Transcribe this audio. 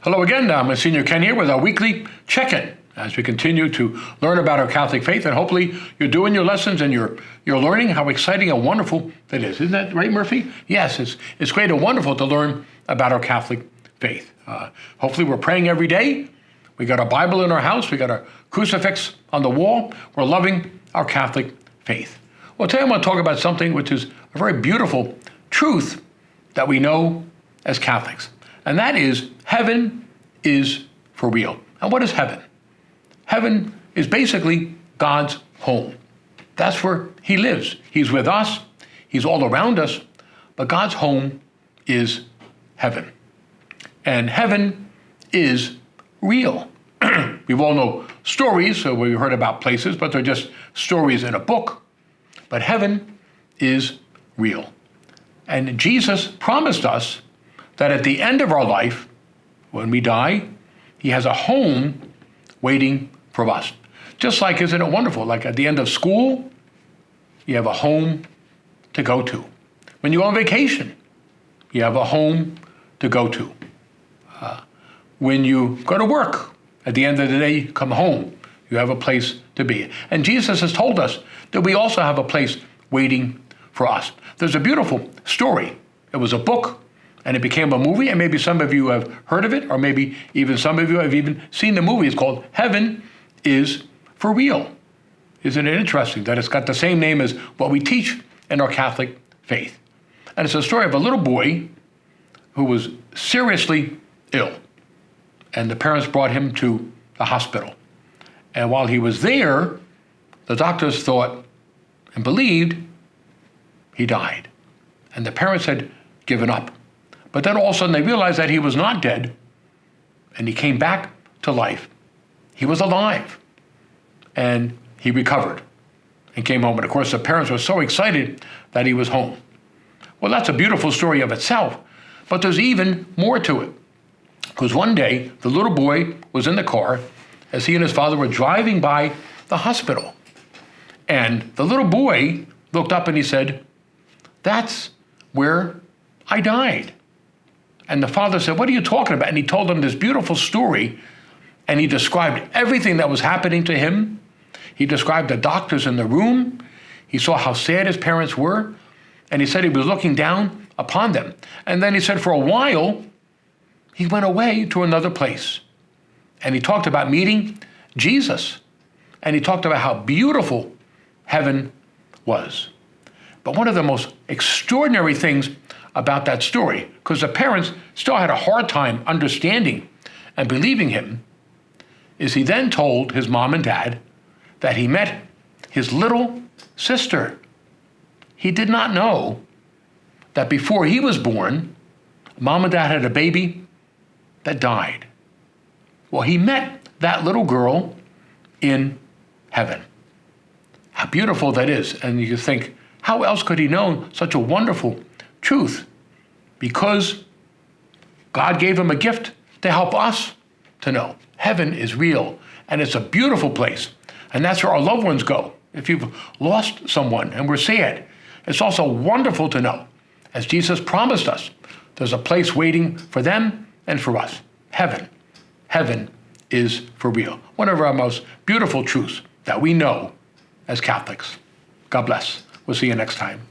Hello again, Monsignor Ken here with our weekly check-in as we continue to learn about our Catholic faith, and hopefully you're doing your lessons and you're learning how exciting and wonderful that is. Isn't that right, Murphy? Yes, it's great and wonderful to learn about our Catholic faith. Hopefully we're praying every day. We got a Bible in our house. We got a crucifix on the wall. We're loving our Catholic faith. Well, today I'm going to talk about something which is a very beautiful truth that we know as Catholics, and that is heaven is for real. And what is heaven? Heaven is basically God's home. That's where he lives. He's with us. He's all around us. But God's home is heaven. And heaven is real. We've all know stories, so we've heard about places, but they're just stories in a book. But heaven is real. And Jesus promised us that at the end of our life, when we die, he has a home waiting for us. Just like, isn't it wonderful? Like at the end of school, you have a home to go to. When you go on vacation, you have a home to go to. When you go to work, at the end of the day, you come home. You have a place to be. And Jesus has told us that we also have a place waiting for us. There's a beautiful story. It was a book, and it became a movie, and maybe some of you have heard of it, or maybe even some of you have even seen the movie. It's called Heaven is for Real. Isn't it interesting that it's got the same name as what we teach in our Catholic faith? And it's a story of a little boy who was seriously ill, and the parents brought him to the hospital. And while he was there, the doctors thought and believed he died. And the parents had given up. But then all of a sudden they realized that he was not dead, and he came back to life. He was alive, and he recovered and came home. And of course, the parents were so excited that he was home. Well, that's a beautiful story of itself, but there's even more to it. Because one day, the little boy was in the car as he and his father were driving by the hospital. And the little boy looked up and he said, "That's where I died." And the father said, "What are you talking about?" And he told him this beautiful story, and he described everything that was happening to him. He described the doctors in the room. He saw how sad his parents were, and he said he was looking down upon them. And then he said for a while, he went away to another place. And he talked about meeting Jesus. And he talked about how beautiful heaven was. But one of the most extraordinary things about that story, because the parents still had a hard time understanding and believing him, is he then told his mom and dad that he met his little sister. He did not know that before he was born, mom and dad had a baby that died. Well, he met that little girl in heaven. How beautiful that is. And you think, how else could he know such a wonderful truth? Because God gave him a gift to help us to know heaven is real, and it's a beautiful place. And that's where our loved ones go. If you've lost someone and we're sad, it's also wonderful to know, as Jesus promised us, there's a place waiting for them and for us. Heaven. Heaven is for real. One of our most beautiful truths that we know as Catholics. God bless. We'll see you next time.